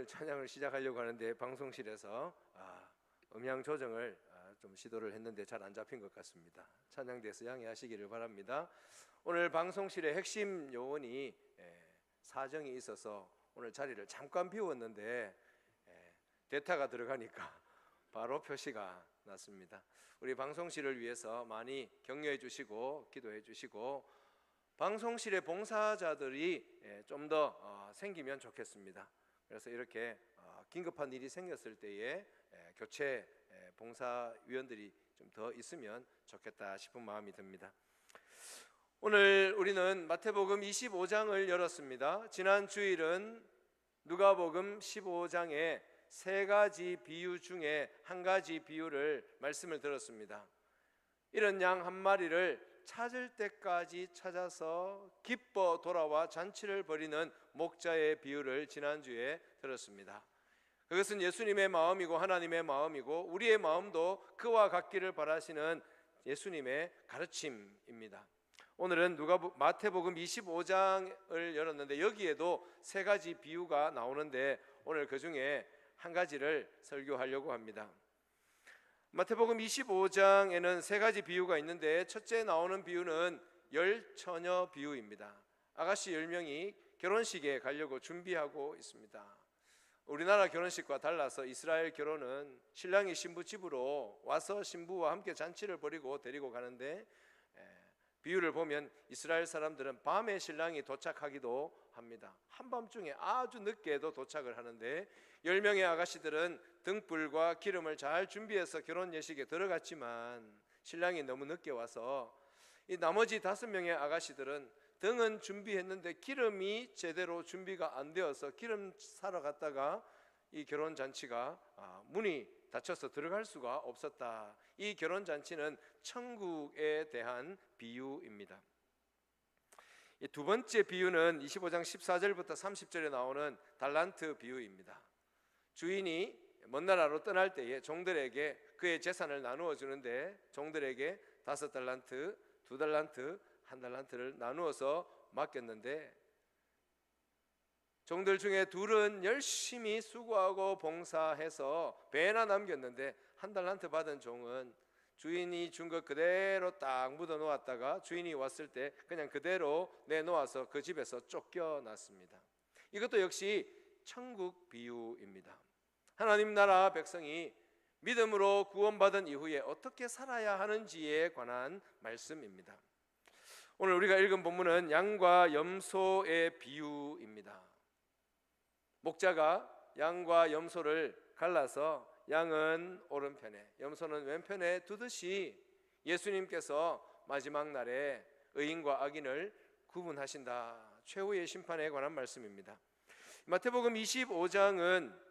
오늘 찬양을 시작하려고 하는데 방송실에서 음향 조정을 좀 시도를 했는데 잘 안 잡힌 것 같습니다. 찬양대에서 양해하시기를 바랍니다. 오늘 방송실의 핵심 요원이 사정이 있어서 오늘 자리를 잠깐 비웠는데 대타가 들어가니까 바로 표시가 났습니다. 우리 방송실을 위해서 많이 격려해 주시고 기도해 주시고 방송실의 봉사자들이 좀 더 생기면 좋겠습니다. 그래서 이렇게 긴급한 일이 생겼을 때에 교체 봉사위원들이 좀 더 있으면 좋겠다 싶은 마음이 듭니다. 오늘 우리는 마태복음 25장을 열었습니다. 지난 주일은 누가복음 15장의 세 가지 비유 중에 한 가지 비유를 말씀을 들었습니다. 이런 양 한 마리를 찾을 때까지 찾아서 기뻐 돌아와 잔치를 벌이는 목자의 비유를 지난주에 들었습니다. 그것은 예수님의 마음이고 하나님의 마음이고 우리의 마음도 그와 같기를 바라시는 예수님의 가르침입니다. 오늘은 마태복음 25장을 열었는데 여기에도 세 가지 비유가 나오는데 오늘 그 중에 한 가지를 설교하려고 합니다. 마태복음 25장에는 세 가지 비유가 있는데 첫째 나오는 비유는 열처녀 비유입니다. 아가씨 10명이 결혼식에 가려고 준비하고 있습니다. 우리나라 결혼식과 달라서 이스라엘 결혼은 신랑이 신부 집으로 와서 신부와 함께 잔치를 벌이고 데리고 가는데 비유를 보면 이스라엘 사람들은 밤에 신랑이 도착하기도 합니다. 한밤중에 아주 늦게도 도착을 하는데 10명의 아가씨들은 등불과 기름을 잘 준비해서 결혼 예식에 들어갔지만 신랑이 너무 늦게 와서 이 나머지 5명의 아가씨들은 등은 준비했는데 기름이 제대로 준비가 안 되어서 기름 사러 갔다가 이 결혼잔치가 문이 닫혀서 들어갈 수가 없었다. 이 결혼잔치는 천국에 대한 비유입니다. 이 두 번째 비유는 25장 14절부터 30절에 나오는 달란트 비유입니다. 주인이 먼 나라로 떠날 때에 종들에게 그의 재산을 나누어 주는데 종들에게 5달란트, 2달란트, 1달란트를 나누어서 맡겼는데 종들 중에 둘은 열심히 수고하고 봉사해서 배나 남겼는데 1달란트 받은 종은 주인이 준 것 그대로 딱 묻어 놓았다가 주인이 왔을 때 그냥 그대로 내놓아서 그 집에서 쫓겨났습니다. 이것도 역시 천국 비유입니다. 하나님 나라 백성이 믿음으로 구원받은 이후에 어떻게 살아야 하는지에 관한 말씀입니다. 오늘 우리가 읽은 본문은 양과 염소의 비유입니다. 목자가 양과 염소를 갈라서 양은 오른편에 염소는 왼편에 두듯이 예수님께서 마지막 날에 의인과 악인을 구분하신다. 최후의 심판에 관한 말씀입니다. 마태복음 25장은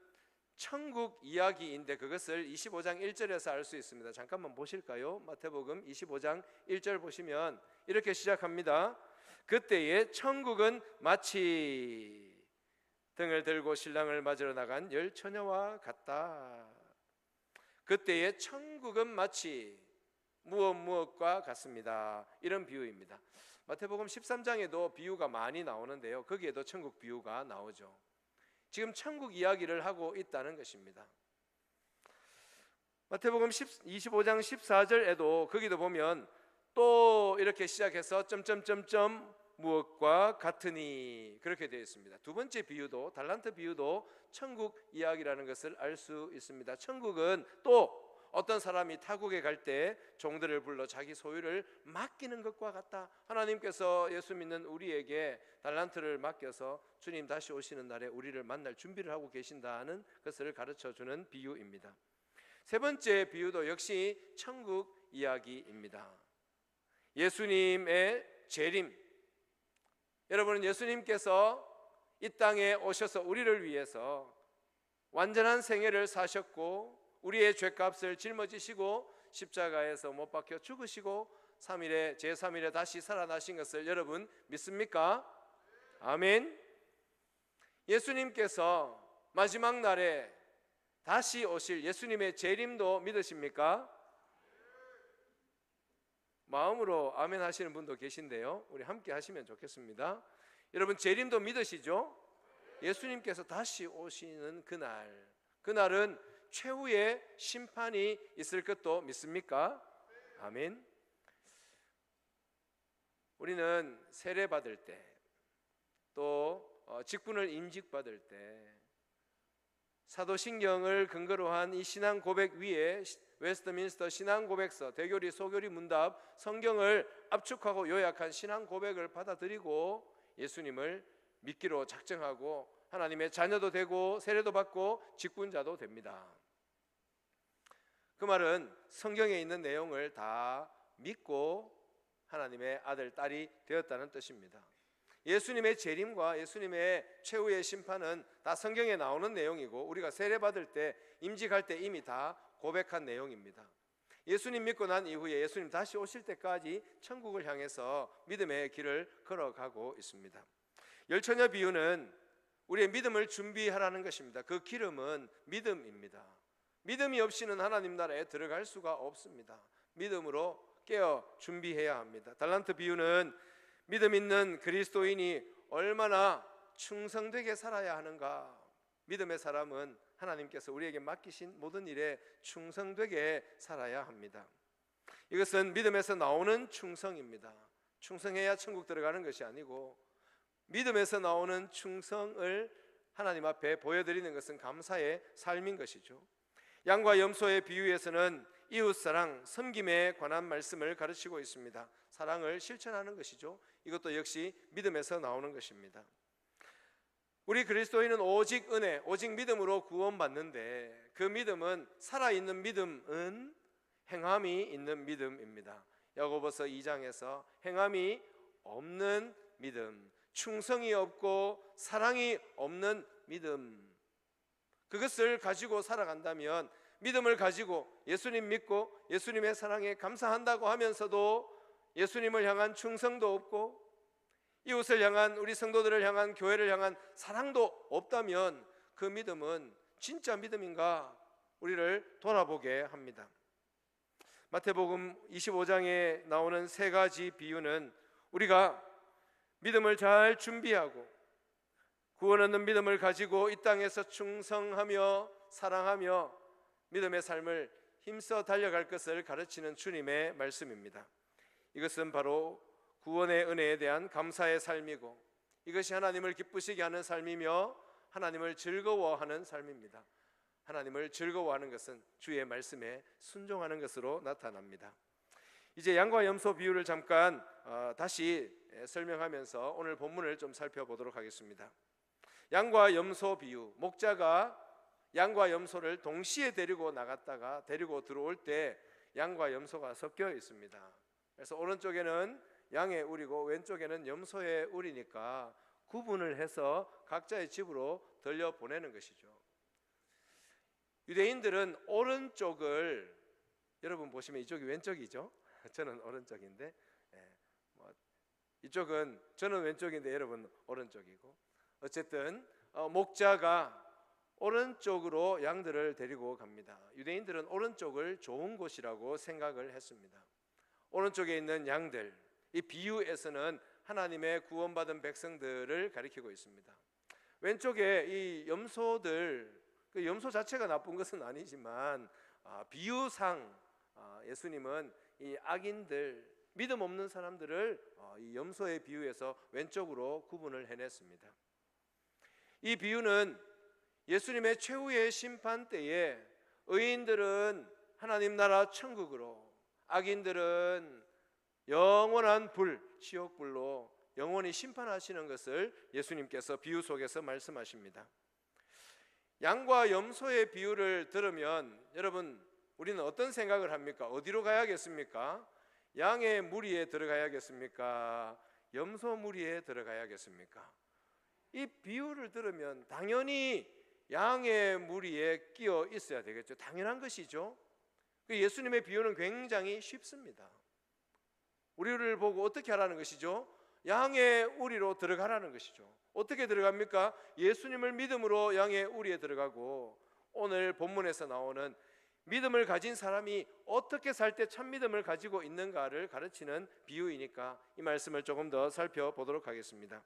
천국 이야기인데 그것을 25장 1절에서 알 수 있습니다. 잠깐만 보실까요? 마태복음 25장 1절 보시면 이렇게 시작합니다. 그때에 천국은 마치 등을 들고 신랑을 맞으러 나간 열처녀와 같다. 그때에 천국은 마치 무엇과 같습니다. 이런 비유입니다. 마태복음 13장에도 비유가 많이 나오는데요, 거기에도 천국 비유가 나오죠. 지금 천국 이야기를 하고 있다는 것입니다. 마태복음 25장 14절에도 거기도 보면 또 이렇게 시작해서 점점점점 무엇과 같으니 그렇게 되어 있습니다. 두 번째 비유도 달란트 비유도 천국 이야기라는 것을 알 수 있습니다. 천국은 또 어떤 사람이 타국에 갈 때 종들을 불러 자기 소유를 맡기는 것과 같다. 하나님께서 예수 믿는 우리에게 달란트를 맡겨서 주님 다시 오시는 날에 우리를 만날 준비를 하고 계신다는 것을 가르쳐주는 비유입니다. 세 번째 비유도 역시 천국 이야기입니다. 예수님의 재림. 여러분은 예수님께서 이 땅에 오셔서 우리를 위해서 완전한 생애를 사셨고 우리의 죄값을 짊어지시고 십자가에서 못 박혀 죽으시고 제3일에 다시 살아나신 것을 여러분 믿습니까? 아멘. 예수님께서 마지막 날에 다시 오실 예수님의 재림도 믿으십니까? 마음으로 아멘 하시는 분도 계신데요, 우리 함께 하시면 좋겠습니다. 여러분 재림도 믿으시죠? 예수님께서 다시 오시는 그날은 최후의 심판이 있을 것도 믿습니까? 아멘. 우리는 세례 받을 때, 또 직분을 임직받을 때 사도신경을 근거로 한 이 신앙 고백 위에 웨스트민스터 신앙 고백서, 대교리, 소교리, 문답, 성경을 압축하고 요약한 신앙 고백을 받아들이고 예수님을 믿기로 작정하고 하나님의 자녀도 되고 세례도 받고 직분자도 됩니다. 그 말은 성경에 있는 내용을 다 믿고 하나님의 아들, 딸이 되었다는 뜻입니다. 예수님의 재림과 예수님의 최후의 심판은 다 성경에 나오는 내용이고 우리가 세례 받을 때, 임직할 때 이미 다 고백한 내용입니다. 예수님 믿고 난 이후에 예수님 다시 오실 때까지 천국을 향해서 믿음의 길을 걸어가고 있습니다. 열처녀 비유는 우리의 믿음을 준비하라는 것입니다. 그 기름은 믿음입니다. 믿음이 없이는 하나님 나라에 들어갈 수가 없습니다. 믿음으로 깨어 준비해야 합니다. 달란트 비유는 믿음 있는 그리스도인이 얼마나 충성되게 살아야 하는가. 믿음의 사람은 하나님께서 우리에게 맡기신 모든 일에 충성되게 살아야 합니다. 이것은 믿음에서 나오는 충성입니다. 충성해야 천국 들어가는 것이 아니고 믿음에서 나오는 충성을 하나님 앞에 보여드리는 것은 감사의 삶인 것이죠. 양과 염소의 비유에서는 이웃사랑, 섬김에 관한 말씀을 가르치고 있습니다. 사랑을 실천하는 것이죠. 이것도 역시 믿음에서 나오는 것입니다. 우리 그리스도인은 오직 은혜, 오직 믿음으로 구원받는데 그 믿음은, 살아있는 믿음은 행함이 있는 믿음입니다. 야고보서 2장에서 행함이 없는 믿음, 충성이 없고 사랑이 없는 믿음, 그것을 가지고 살아간다면, 믿음을 가지고 예수님 믿고 예수님의 사랑에 감사한다고 하면서도 예수님을 향한 충성도 없고 이웃을 향한, 우리 성도들을 향한, 교회를 향한 사랑도 없다면 그 믿음은 진짜 믿음인가 우리를 돌아보게 합니다. 마태복음 25장에 나오는 세 가지 비유는 우리가 믿음을 잘 준비하고 구원 얻는 믿음을 가지고 이 땅에서 충성하며 사랑하며 믿음의 삶을 힘써 달려갈 것을 가르치는 주님의 말씀입니다. 이것은 바로 구원의 은혜에 대한 감사의 삶이고 이것이 하나님을 기쁘시게 하는 삶이며 하나님을 즐거워하는 삶입니다. 하나님을 즐거워하는 것은 주의 말씀에 순종하는 것으로 나타납니다. 이제 양과 염소 비유를 잠깐 다시 설명하면서 오늘 본문을 좀 살펴보도록 하겠습니다. 양과 염소 비유, 목자가 양과 염소를 동시에 데리고 나갔다가 데리고 들어올 때 양과 염소가 섞여 있습니다. 그래서 오른쪽에는 양의 우리고 왼쪽에는 염소의 우리니까 구분을 해서 각자의 집으로 돌려보내는 것이죠. 유대인들은 오른쪽을, 여러분 보시면 이쪽이 왼쪽이죠. 저는 오른쪽인데 이쪽은, 저는 왼쪽인데 여러분 오른쪽이고, 어쨌든 목자가 오른쪽으로 양들을 데리고 갑니다. 유대인들은 오른쪽을 좋은 곳이라고 생각을 했습니다. 오른쪽에 있는 양들, 이 비유에서는 하나님의 구원받은 백성들을 가리키고 있습니다. 왼쪽에 이 염소들, 그 염소 자체가 나쁜 것은 아니지만 비유상 예수님은 이 악인들, 믿음 없는 사람들을 이 염소의 비유에서 왼쪽으로 구분을 해냈습니다. 이 비유는 예수님의 최후의 심판 때에 의인들은 하나님 나라 천국으로, 악인들은 영원한 불, 지옥불로 영원히 심판하시는 것을 예수님께서 비유 속에서 말씀하십니다. 양과 염소의 비유를 들으면 여러분, 우리는 어떤 생각을 합니까? 어디로 가야겠습니까? 양의 무리에 들어가야겠습니까? 염소 무리에 들어가야겠습니까? 이 비유를 들으면 당연히 양의 무리에 끼어 있어야 되겠죠. 당연한 것이죠. 예수님의 비유는 굉장히 쉽습니다. 우리를 보고 어떻게 하라는 것이죠? 양의 우리로 들어가라는 것이죠. 어떻게 들어갑니까? 예수님을 믿음으로 양의 우리에 들어가고, 오늘 본문에서 나오는 믿음을 가진 사람이 어떻게 살 때 참 믿음을 가지고 있는가를 가르치는 비유이니까 이 말씀을 조금 더 살펴보도록 하겠습니다.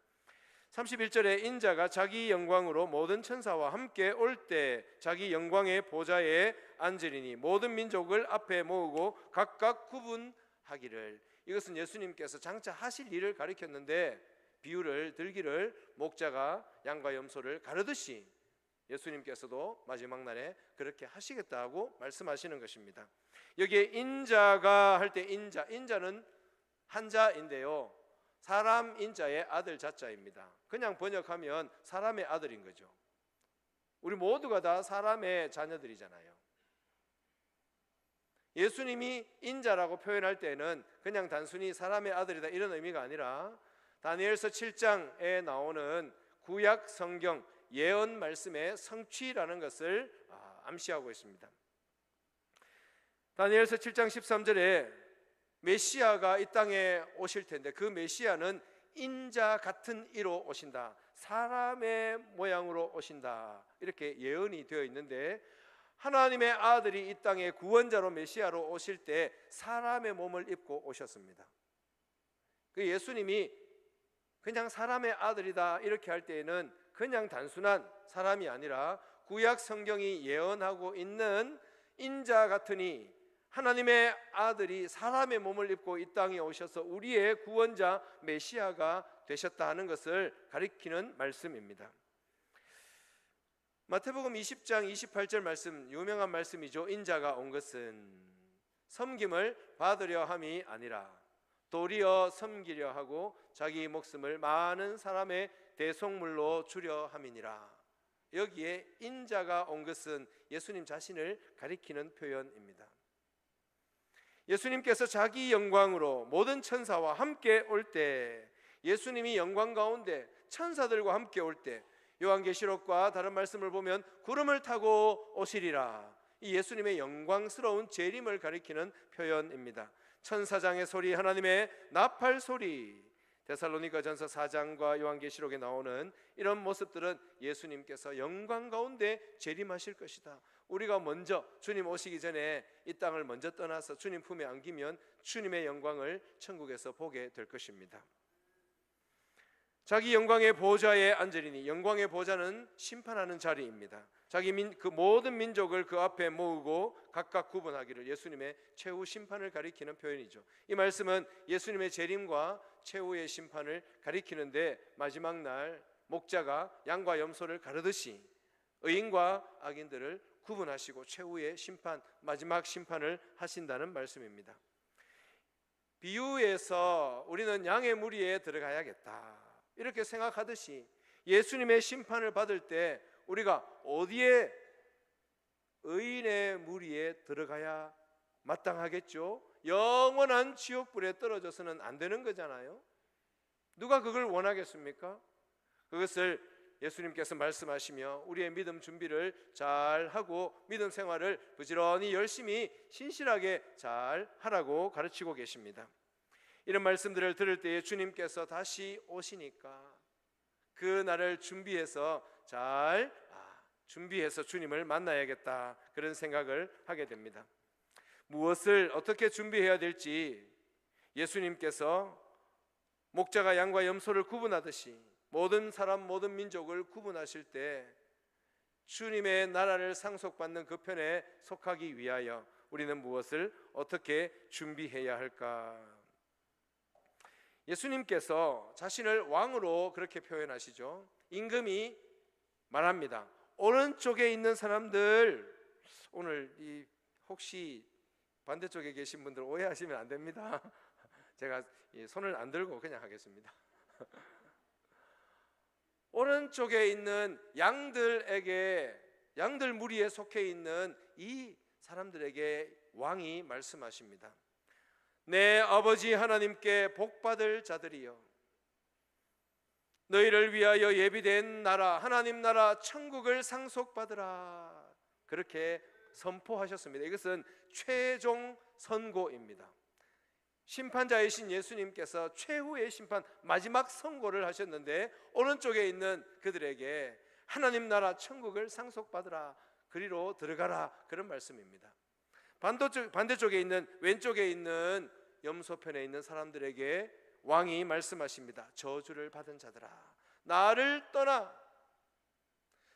31절에 인자가 자기 영광으로 모든 천사와 함께 올 때 자기 영광의 보좌에 앉으리니 모든 민족을 앞에 모으고 각각 구분하기를. 이것은 예수님께서 장차 하실 일을 가리켰는데 비유를 들기를 목자가 양과 염소를 가르듯이 예수님께서도 마지막 날에 그렇게 하시겠다고 말씀하시는 것입니다. 여기에 인자가 할 때 인자는 한자인데요, 사람 인자의 아들 자자입니다. 그냥 번역하면 사람의 아들인 거죠. 우리 모두가 다 사람의 자녀들이잖아요. 예수님이 인자라고 표현할 때는 그냥 단순히 사람의 아들이다 이런 의미가 아니라 다니엘서 7장에 나오는 구약 성경 예언 말씀의 성취라는 것을 암시하고 있습니다. 다니엘서 7장 13절에 메시아가 이 땅에 오실 텐데 그 메시아는 인자 같은 이로 오신다, 사람의 모양으로 오신다, 이렇게 예언이 되어 있는데 하나님의 아들이 이 땅에 구원자로 메시아로 오실 때 사람의 몸을 입고 오셨습니다. 그 예수님이 그냥 사람의 아들이다 이렇게 할 때에는 그냥 단순한 사람이 아니라 구약 성경이 예언하고 있는 인자 같으니 하나님의 아들이 사람의 몸을 입고 이 땅에 오셔서 우리의 구원자 메시아가 되셨다는 것을 가리키는 말씀입니다. 마태복음 20장 28절 말씀, 유명한 말씀이죠. 인자가 온 것은 섬김을 받으려 함이 아니라 도리어 섬기려 하고 자기 목숨을 많은 사람의 대속물로 주려 함이니라. 여기에 인자가 온 것은 예수님 자신을 가리키는 표현입니다. 예수님께서 자기 영광으로 모든 천사와 함께 올 때, 예수님이 영광 가운데 천사들과 함께 올 때, 요한계시록과 다른 말씀을 보면 구름을 타고 오시리라. 이 예수님의 영광스러운 재림을 가리키는 표현입니다. 천사장의 소리, 하나님의 나팔 소리, 데살로니가전서 4장과 요한계시록에 나오는 이런 모습들은 예수님께서 영광 가운데 재림하실 것이다. 우리가 먼저 주님 오시기 전에 이 땅을 먼저 떠나서 주님 품에 안기면 주님의 영광을 천국에서 보게 될 것입니다. 자기 영광의 보좌에 앉으리니, 영광의 보좌는 심판하는 자리입니다. 자기 그 모든 민족을 그 앞에 모으고 각각 구분하기를, 예수님의 최후 심판을 가리키는 표현이죠. 이 말씀은 예수님의 재림과 최후의 심판을 가리키는데 마지막 날 목자가 양과 염소를 가르듯이 의인과 악인들을 구분하시고 최후의 심판, 마지막 심판을 하신다는 말씀입니다. 비유에서 우리는 양의 무리에 들어가야겠다 이렇게 생각하듯이 예수님의 심판을 받을 때 우리가 어디에, 의인의 무리에 들어가야 마땅하겠죠. 영원한 지옥불에 떨어져서는 안 되는 거잖아요. 누가 그걸 원하겠습니까? 그것을 예수님께서 말씀하시며 우리의 믿음 준비를 잘 하고 믿음 생활을 부지런히 열심히 신실하게 잘 하라고 가르치고 계십니다. 이런 말씀들을 들을 때에 주님께서 다시 오시니까 그 날을 준비해서 잘 준비해서 주님을 만나야겠다, 그런 생각을 하게 됩니다. 무엇을 어떻게 준비해야 될지 예수님께서 목자가 양과 염소를 구분하듯이 모든 사람 모든 민족을 구분하실 때 주님의 나라를 상속받는 그 편에 속하기 위하여 우리는 무엇을 어떻게 준비해야 할까? 예수님께서 자신을 왕으로 그렇게 표현하시죠. 임금이 말합니다. 오른쪽에 있는 사람들, 오늘 혹시 반대쪽에 계신 분들 오해하시면 안 됩니다. 제가 손을 안 들고 그냥 하겠습니다. 오른쪽에 있는 양들에게, 양들 무리에 속해 있는 이 사람들에게 왕이 말씀하십니다. 내 아버지 하나님께 복받을 자들이여, 너희를 위하여 예비된 나라, 하나님 나라 천국을 상속받으라, 그렇게 선포하셨습니다. 이것은 최종 선고입니다. 심판자이신 예수님께서 최후의 심판, 마지막 선고를 하셨는데 오른쪽에 있는 그들에게 하나님 나라 천국을 상속받으라, 그리로 들어가라, 그런 말씀입니다. 반대쪽에 있는, 왼쪽에 있는 염소편에 있는 사람들에게 왕이 말씀하십니다. 저주를 받은 자들아, 나를 떠나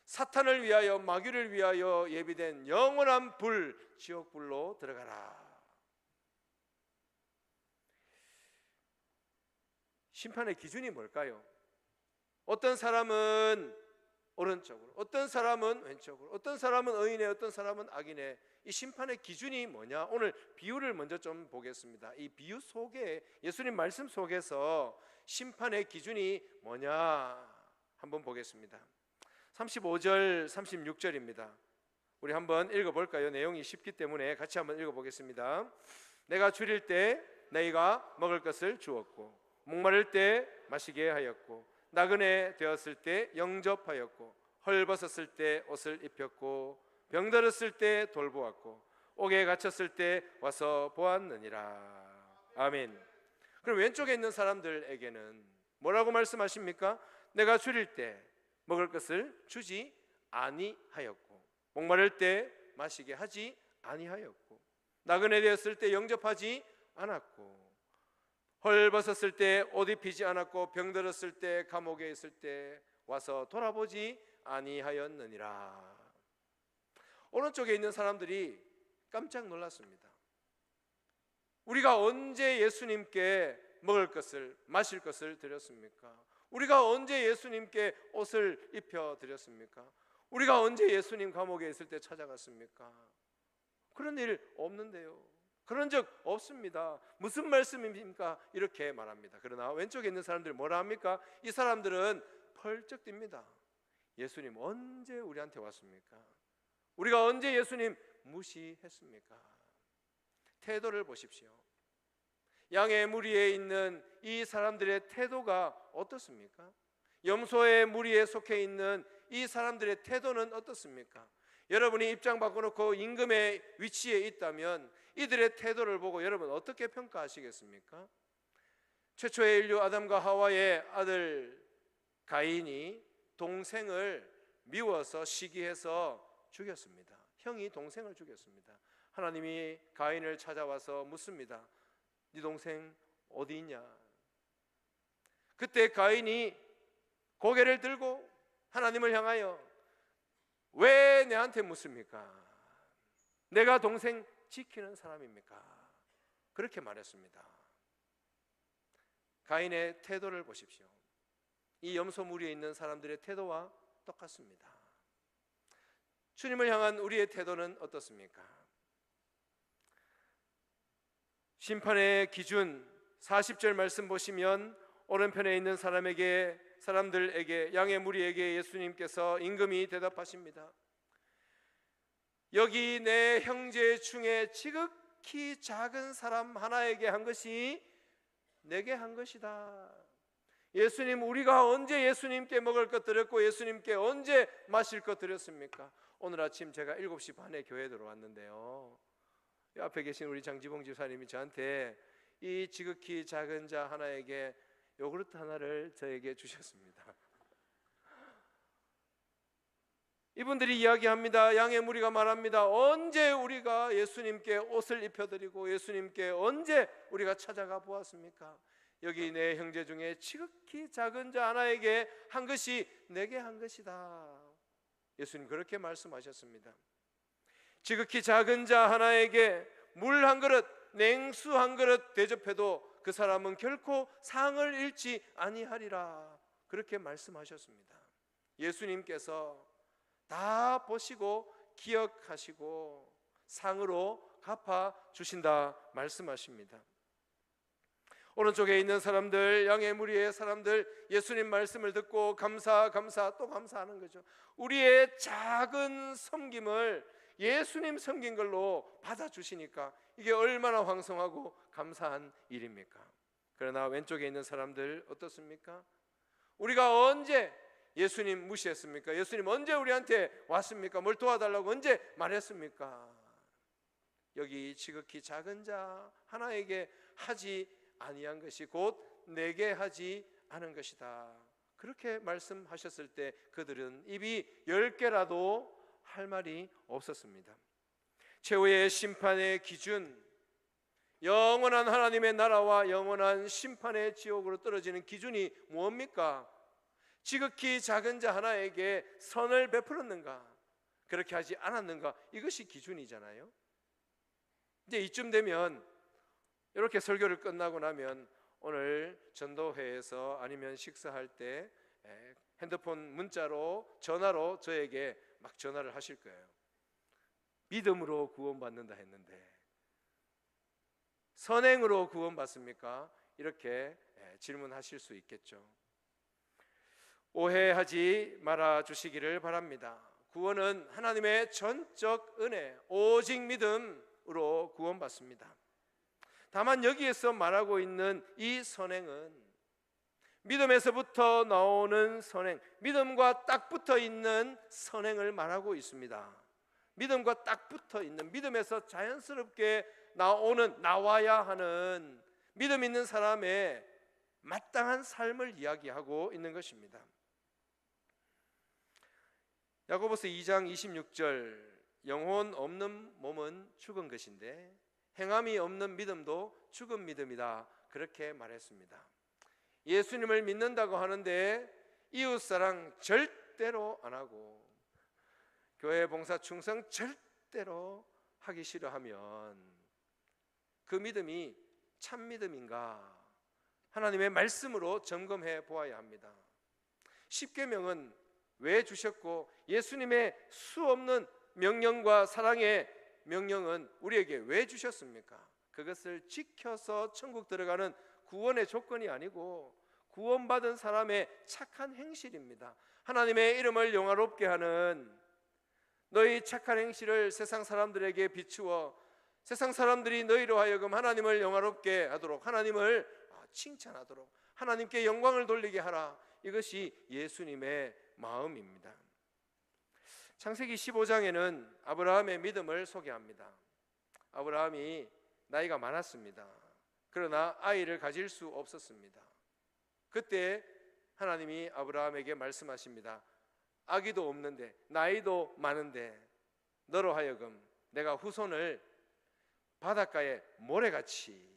사탄을 위하여 마귀를 위하여 예비된 영원한 불 지옥불로 들어가라. 심판의 기준이 뭘까요? 어떤 사람은 오른쪽으로, 어떤 사람은 왼쪽으로, 어떤 사람은 의인의, 어떤 사람은 악인의, 이 심판의 기준이 뭐냐? 오늘 비유를 먼저 좀 보겠습니다. 이 비유 속에, 예수님 말씀 속에서 심판의 기준이 뭐냐 한번 보겠습니다. 35절 36절입니다 우리 한번 읽어볼까요? 내용이 쉽기 때문에 같이 한번 읽어보겠습니다. 내가 줄일 때 너희가 먹을 것을 주었고, 목마를 때 마시게 하였고, 나그네 되었을 때 영접하였고, 헐벗었을 때 옷을 입혔고, 병들었을 때 돌보았고, 옥에 갇혔을 때 와서 보았느니라. 아멘. 그럼 왼쪽에 있는 사람들에게는 뭐라고 말씀하십니까? 내가 줄일 때 먹을 것을 주지 아니하였고, 목마를 때 마시게 하지 아니하였고, 나그네 되었을 때 영접하지 않았고, 헐벗었을 때 옷 입히지 않았고, 병들었을 때 감옥에 있을 때 와서 돌아보지 아니하였느니라. 오른쪽에 있는 사람들이 깜짝 놀랐습니다. 우리가 언제 예수님께 먹을 것을 마실 것을 드렸습니까? 우리가 언제 예수님께 옷을 입혀 드렸습니까? 우리가 언제 예수님 감옥에 있을 때 찾아갔습니까? 그런 일 없는데요. 그런 적 없습니다. 무슨 말씀입니까? 이렇게 말합니다. 그러나 왼쪽에 있는 사람들이 뭐라 합니까? 이 사람들은 펄쩍 뜁니다. 예수님 언제 우리한테 왔습니까? 우리가 언제 예수님 무시했습니까? 태도를 보십시오. 양의 무리에 있는 이 사람들의 태도가 어떻습니까? 염소의 무리에 속해 있는 이 사람들의 태도는 어떻습니까? 여러분이 입장 바꿔놓고 임금의 위치에 있다면 이들의 태도를 보고 여러분 어떻게 평가하시겠습니까? 최초의 인류 아담과 하와의 아들 가인이 동생을 미워서 시기해서 죽였습니다. 형이 동생을 죽였습니다. 하나님이 가인을 찾아와서 묻습니다. 네 동생 어디 있냐? 그때 가인이 고개를 들고 하나님을 향하여 왜 내한테 묻습니까? 내가 동생 지키는 사람입니까? 그렇게 말했습니다. 가인의 태도를 보십시오. 이 염소 무리에 있는 사람들의 태도와 똑같습니다. 주님을 향한 우리의 태도는 어떻습니까? 심판의 기준 40절 말씀 보시면 오른편에 있는 사람들에게 양의 무리에게 예수님께서 임금이 대답하십니다. 여기 내 형제 중에 지극히 작은 사람 하나에게 한 것이 내게 한 것이다. 예수님, 우리가 언제 예수님께 먹을 것 드렸고 예수님께 언제 마실 것 드렸습니까? 오늘 아침 제가 7시 반에 교회에 들어왔는데요, 앞에 계신 우리 장지봉 집사님이 저한테 이 지극히 작은 자 하나에게 요구르트 하나를 저에게 주셨습니다. 이분들이 이야기합니다. 양의 무리가 말합니다. 언제 우리가 예수님께 옷을 입혀드리고 예수님께 언제 우리가 찾아가 보았습니까? 여기 내 형제 중에 지극히 작은 자 하나에게 한 것이 내게 한 것이다. 예수님 그렇게 말씀하셨습니다. 지극히 작은 자 하나에게 물 한 그릇, 냉수 한 그릇 대접해도 그 사람은 결코 상을 잃지 아니하리라. 그렇게 말씀하셨습니다. 예수님께서 다 보시고 기억하시고 상으로 갚아 주신다 말씀하십니다. 오른쪽에 있는 사람들, 양의 무리의 사람들, 예수님 말씀을 듣고 감사 또 감사하는 거죠. 우리의 작은 섬김을 예수님 섬긴 걸로 받아주시니까 이게 얼마나 황송하고 감사한 일입니까? 그러나 왼쪽에 있는 사람들 어떻습니까? 우리가 언제 예수님 무시했습니까? 예수님 언제 우리한테 왔습니까? 뭘 도와달라고 언제 말했습니까? 여기 지극히 작은 자 하나에게 하지 아니한 것이 곧 내게 하지 않은 것이다. 그렇게 말씀하셨을 때 그들은 입이 10개라도 할 말이 없었습니다. 최후의 심판의 기준, 영원한 하나님의 나라와 영원한 심판의 지옥으로 떨어지는 기준이 뭡니까? 지극히 작은 자 하나에게 선을 베풀었는가? 그렇게 하지 않았는가? 이것이 기준이잖아요. 이제 이쯤 되면 이렇게 설교를 끝나고 나면 오늘 전도회에서 아니면 식사할 때 핸드폰 문자로 전화로 저에게 막 전화를 하실 거예요. 믿음으로 구원받는다 했는데 선행으로 구원받습니까? 이렇게 질문하실 수 있겠죠. 오해하지 말아 주시기를 바랍니다. 구원은 하나님의 전적 은혜, 오직 믿음으로 구원받습니다. 다만 여기에서 말하고 있는 이 선행은 믿음에서부터 나오는 선행, 믿음과 딱 붙어 있는 선행을 말하고 있습니다. 믿음과 딱 붙어 있는, 믿음에서 자연스럽게 나와야 하는 믿음 있는 사람의 마땅한 삶을 이야기하고 있는 것입니다. 야고보서 2장 26절, 영혼 없는 몸은 죽은 것인데 행함이 없는 믿음도 죽은 믿음이다, 그렇게 말했습니다. 예수님을 믿는다고 하는데 이웃사랑 절대로 안 하고 교회 봉사 충성 절대로 하기 싫어하면 그 믿음이 참 믿음인가? 하나님의 말씀으로 점검해 보아야 합니다. 십계명은 왜 주셨고 예수님의 수없는 명령과 사랑의 명령은 우리에게 왜 주셨습니까? 그것을 지켜서 천국 들어가는 구원의 조건이 아니고 구원받은 사람의 착한 행실입니다. 하나님의 이름을 영화롭게 하는 너희 착한 행실을 세상 사람들에게 비추어 세상 사람들이 너희로 하여금 하나님을 영화롭게 하도록, 하나님을 칭찬하도록, 하나님께 영광을 돌리게 하라. 이것이 예수님의 마음입니다. 창세기 15장에는 아브라함의 믿음을 소개합니다. 아브라함이 나이가 많았습니다. 그러나 아이를 가질 수 없었습니다. 그때 하나님이 아브라함에게 말씀하십니다. 아기도 없는데 나이도 많은데 너로 하여금 내가 후손을 바닷가의 모래같이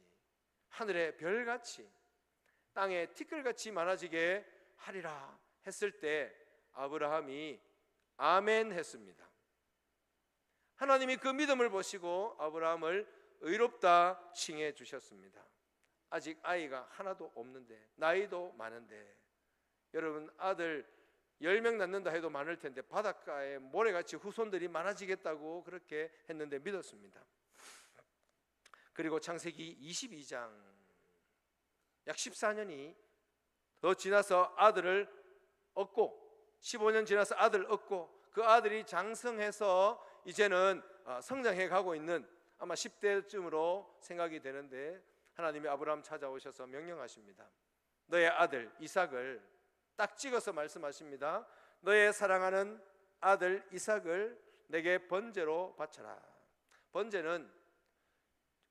하늘의 별같이 땅의 티끌같이 많아지게 하리라 했을 때 아브라함이 아멘 했습니다. 하나님이 그 믿음을 보시고 아브라함을 의롭다 칭해 주셨습니다. 아직 아이가 하나도 없는데 나이도 많은데, 여러분 아들 10명 낳는다 해도 많을 텐데 바닷가에 모래같이 후손들이 많아지겠다고 그렇게 했는데 믿었습니다. 그리고 창세기 22장 약 14년이 더 지나서 아들을 얻고 15년 지나서 아들을 얻고 그 아들이 장성해서 이제는 성장해 가고 있는 아마 10대쯤으로 생각이 되는데 하나님이 아브라함 찾아오셔서 명령하십니다. 너의 아들 이삭을 딱 찍어서 말씀하십니다. 너의 사랑하는 아들 이삭을 내게 번제로 바쳐라. 번제는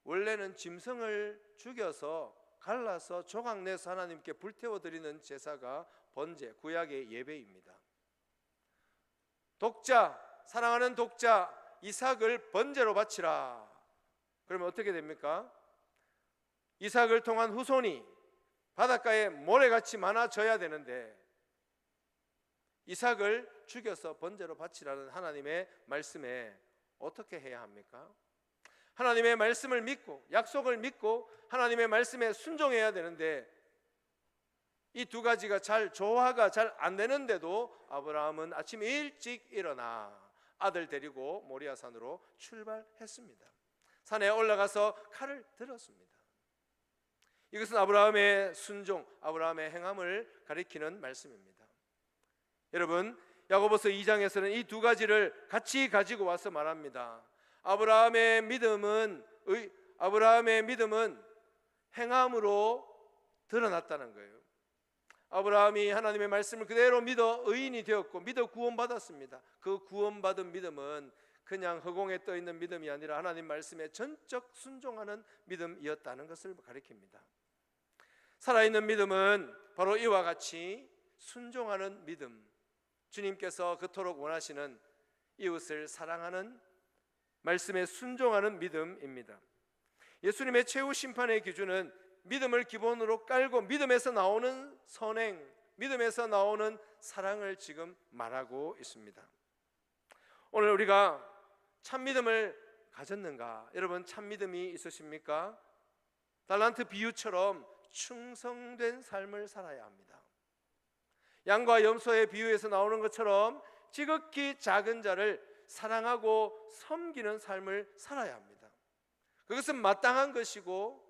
원래는 짐승을 죽여서 갈라서 조각 내서 하나님께 불태워 드리는 제사가 번제, 구약의 예배입니다. 독자, 사랑하는 독자 이삭을 번제로 바치라. 그러면 어떻게 됩니까? 이삭을 통한 후손이 바닷가에 모래같이 많아져야 되는데 이삭을 죽여서 번제로 바치라는 하나님의 말씀에 어떻게 해야 합니까? 하나님의 말씀을 믿고 약속을 믿고 하나님의 말씀에 순종해야 되는데 이 두 가지가 조화가 잘 안 되는데도 아브라함은 아침 일찍 일어나 아들 데리고 모리아산으로 출발했습니다. 산에 올라가서 칼을 들었습니다. 이것은 아브라함의 순종, 아브라함의 행함을 가리키는 말씀입니다. 여러분, 야고보서 2장에서는 이 두 가지를 같이 가지고 와서 말합니다. 아브라함의 믿음은 행함으로 드러났다는 거예요. 아브라함이 하나님의 말씀을 그대로 믿어 의인이 되었고 믿어 구원받았습니다. 그 구원받은 믿음은 그냥 허공에 떠 있는 믿음이 아니라 하나님 말씀에 전적 순종하는 믿음이었다는 것을 가리킵니다. 살아있는 믿음은 바로 이와 같이 순종하는 믿음, 주님께서 그토록 원하시는 이웃을 사랑하는 말씀에 순종하는 믿음입니다. 예수님의 최후 심판의 기준은 믿음을 기본으로 깔고 믿음에서 나오는 선행, 믿음에서 나오는 사랑을 지금 말하고 있습니다. 오늘 우리가 참 믿음을 가졌는가? 여러분, 참 믿음이 있으십니까? 달란트 비유처럼 충성된 삶을 살아야 합니다. 양과 염소의 비유에서 나오는 것처럼 지극히 작은 자를 사랑하고 섬기는 삶을 살아야 합니다. 그것은 마땅한 것이고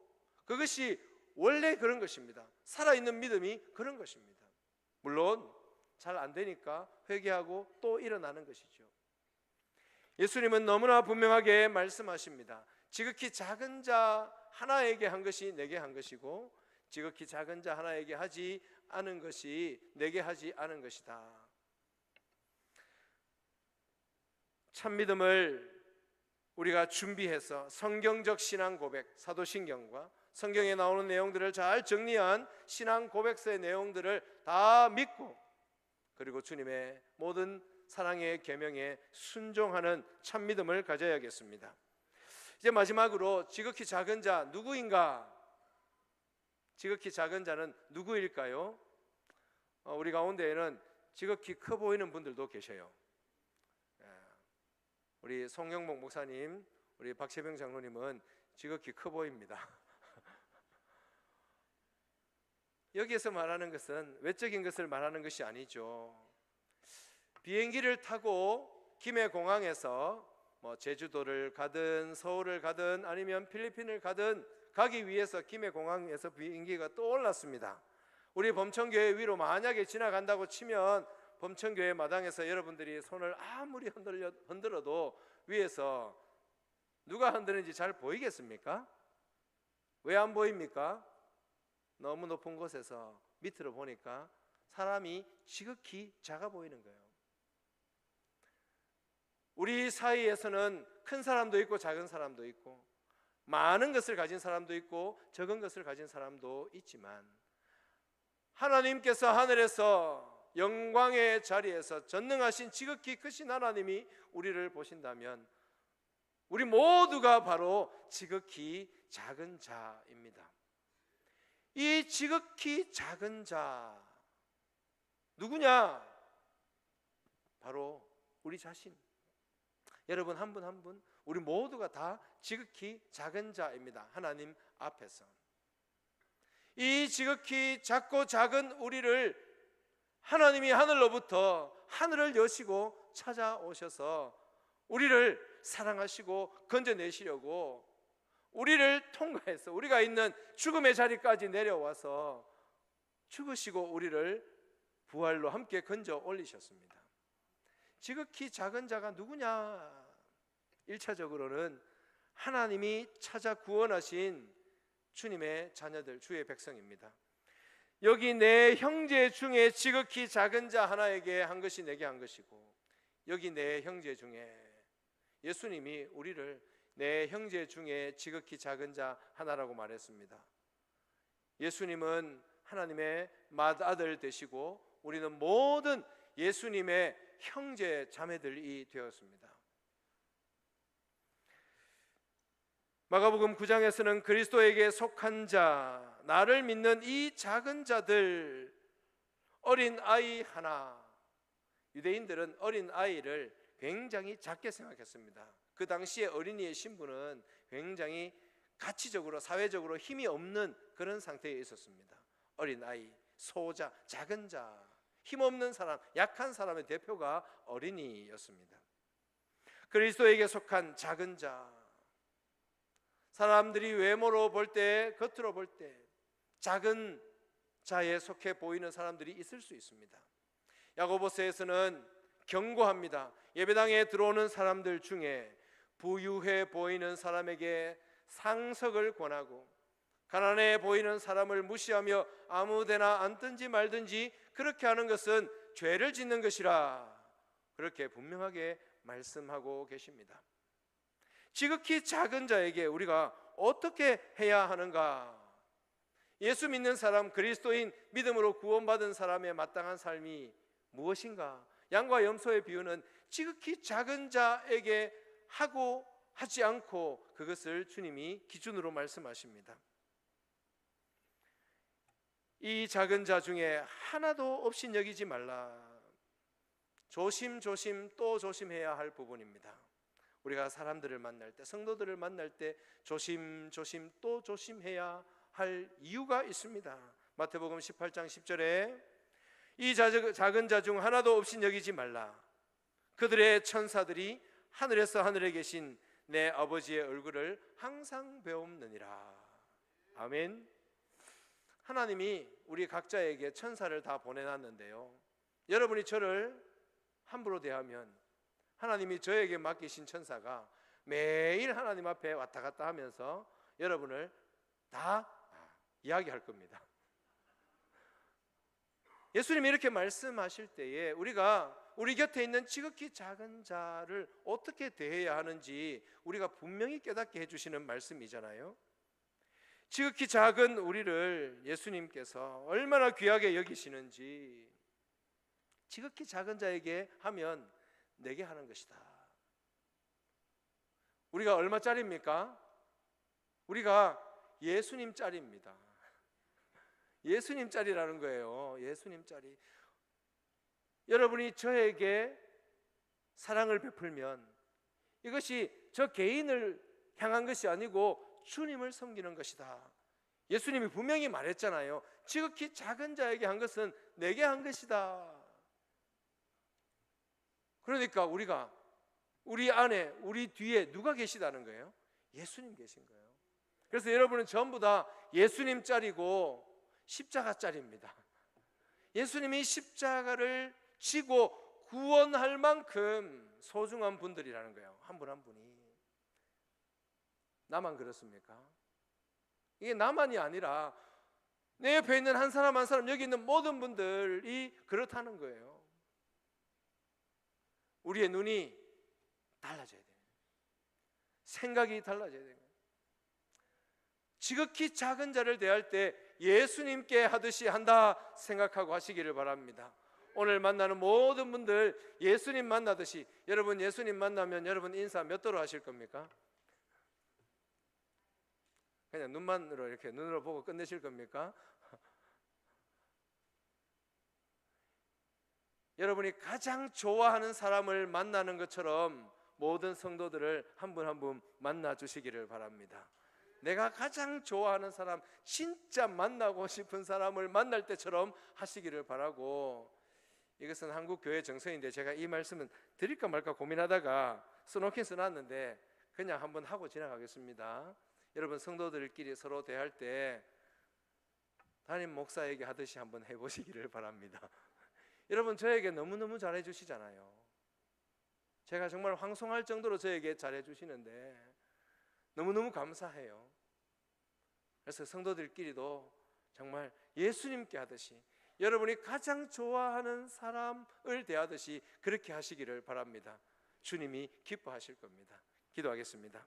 그것이 원래 그런 것입니다. 살아있는 믿음이 그런 것입니다. 물론 잘 안 되니까 회개하고 또 일어나는 것이죠. 예수님은 너무나 분명하게 말씀하십니다. 지극히 작은 자 하나에게 한 것이 내게 한 것이고 지극히 작은 자 하나에게 하지 않은 것이 내게 하지 않은 것이다. 참 믿음을 우리가 준비해서 성경적 신앙 고백, 사도신경과 성경에 나오는 내용들을 잘 정리한 신앙 고백서의 내용들을 다 믿고 그리고 주님의 모든 사랑의 계명에 순종하는 참 믿음을 가져야겠습니다. 이제 마지막으로 지극히 작은 자 누구인가? 지극히 작은 자는 누구일까요? 우리 가운데에는 지극히 커 보이는 분들도 계셔요. 우리 송영목 목사님, 우리 박세병 장로님은 지극히 커 보입니다. 여기에서 말하는 것은 외적인 것을 말하는 것이 아니죠. 비행기를 타고 김해공항에서 제주도를 가든 서울을 가든 아니면 필리핀을 가든 가기 위해서 김해공항에서 비행기가 또 올랐습니다. 우리 범천교회 위로 만약에 지나간다고 치면 범천교회 마당에서 여러분들이 손을 아무리 흔들어도 위에서 누가 흔드는지 잘 보이겠습니까? 왜 안 보입니까? 너무 높은 곳에서 밑으로 보니까 사람이 지극히 작아 보이는 거예요. 우리 사이에서는 큰 사람도 있고 작은 사람도 있고 많은 것을 가진 사람도 있고 적은 것을 가진 사람도 있지만 하나님께서 하늘에서 영광의 자리에서 전능하신 지극히 크신 하나님이 우리를 보신다면 우리 모두가 바로 지극히 작은 자입니다. 이 지극히 작은 자 누구냐? 바로 우리 자신. 여러분 한 분 한 분 우리 모두가 다 지극히 작은 자입니다. 하나님 앞에서. 이 지극히 작고 작은 우리를 하나님이 하늘로부터 하늘을 여시고 찾아오셔서 우리를 사랑하시고 건져내시려고 우리를 통과해서 우리가 있는 죽음의 자리까지 내려와서 죽으시고 우리를 부활로 함께 건져 올리셨습니다. 지극히 작은 자가 누구냐? 1차적으로는 하나님이 찾아 구원하신 주님의 자녀들, 주의 백성입니다. 여기 내 형제 중에 지극히 작은 자 하나에게 한 것이 내게 한 것이고 여기 내 형제 중에 예수님이 우리를 내 형제 중에 지극히 작은 자 하나라고 말했습니다. 예수님은 하나님의 맏아들 되시고 우리는 모든 예수님의 형제 자매들이 되었습니다. 마가복음 9장에서는 그리스도에게 속한 자, 나를 믿는 이 작은 자들, 어린 아이 하나, 유대인들은 어린 아이를 굉장히 작게 생각했습니다. 그 당시에 어린이의 신분은 굉장히 가치적으로 사회적으로 힘이 없는 그런 상태에 있었습니다. 어린 아이, 소자, 작은 자, 힘없는 사람, 약한 사람의 대표가 어린이였습니다. 그리스도에게 속한 작은 자, 사람들이 외모로 볼 때, 겉으로 볼 때 작은 자에 속해 보이는 사람들이 있을 수 있습니다. 야고보서에서는 경고합니다. 예배당에 들어오는 사람들 중에 부유해 보이는 사람에게 상석을 권하고 가난해 보이는 사람을 무시하며 아무데나 앉든지 말든지 그렇게 하는 것은 죄를 짓는 것이라 그렇게 분명하게 말씀하고 계십니다. 지극히 작은 자에게 우리가 어떻게 해야 하는가? 예수 믿는 사람, 그리스도인 믿음으로 구원받은 사람의 마땅한 삶이 무엇인가? 양과 염소의 비유는 지극히 작은 자에게 하고 하지 않고 그것을 주님이 기준으로 말씀하십니다. 이 작은 자 중에 하나도 없이 여기지 말라. 조심조심 또 조심해야 할 부분입니다. 우리가 사람들을 만날 때, 성도들을 만날 때 조심조심 또 조심해야 할 이유가 있습니다. 마태복음 18장 10절에 이 작은 자 중 하나도 없이 여기지 말라. 그들의 천사들이 하늘에서 하늘에 계신 내 아버지의 얼굴을 항상 배움느니라. 아멘. 하나님이 우리 각자에게 천사를 다 보내놨는데요, 여러분이 저를 함부로 대하면 하나님이 저에게 맡기신 천사가 매일 하나님 앞에 왔다 갔다 하면서 여러분을 다 이야기할 겁니다. 예수님이 이렇게 말씀하실 때에 우리가 우리 곁에 있는 지극히 작은 자를 어떻게 대해야 하는지 우리가 분명히 깨닫게 해주시는 말씀이잖아요. 지극히 작은 우리를 예수님께서 얼마나 귀하게 여기시는지, 지극히 작은 자에게 하면 내게 하는 것이다. 우리가 얼마짜리입니까? 우리가 예수님짜리입니다. 예수님짜리라는 거예요. 예수님짜리. 여러분이 저에게 사랑을 베풀면 이것이 저 개인을 향한 것이 아니고 주님을 섬기는 것이다. 예수님이 분명히 말했잖아요. 지극히 작은 자에게 한 것은 내게 한 것이다. 그러니까 우리가 우리 안에, 우리 뒤에 누가 계시다는 거예요? 예수님 계신 거예요. 그래서 여러분은 전부 다 예수님 짤이고 십자가 짤입니다. 예수님이 십자가를 지고 구원할 만큼 소중한 분들이라는 거예요. 한 분 한 분이. 나만 그렇습니까? 이게 나만이 아니라 내 옆에 있는 한 사람 한 사람, 여기 있는 모든 분들이 그렇다는 거예요. 우리의 눈이 달라져야 돼요. 생각이 달라져야 돼요. 지극히 작은 자를 대할 때 예수님께 하듯이 한다 생각하고 하시기를 바랍니다. 오늘 만나는 모든 분들 예수님 만나듯이, 여러분 예수님 만나면 여러분 인사 몇 도로 하실 겁니까? 그냥 눈만으로 이렇게 눈으로 보고 끝내실 겁니까? 여러분이 가장 좋아하는 사람을 만나는 것처럼 모든 성도들을 한 분 한 분 만나 주시기를 바랍니다. 내가 가장 좋아하는 사람, 진짜 만나고 싶은 사람을 만날 때처럼 하시기를 바라고, 이것은 한국 교회 정서인데 제가 이 말씀은 드릴까 말까 고민하다가 써놓긴 써놨는데 그냥 한번 하고 지나가겠습니다. 여러분 성도들끼리 서로 대할 때 담임 목사에게 하듯이 한번 해보시기를 바랍니다. 여러분 저에게 너무너무 잘해주시잖아요. 제가 정말 황송할 정도로 저에게 잘해주시는데 너무너무 감사해요. 그래서 성도들끼리도 정말 예수님께 하듯이, 여러분이 가장 좋아하는 사람을 대하듯이 그렇게 하시기를 바랍니다. 주님이 기뻐하실 겁니다. 기도하겠습니다.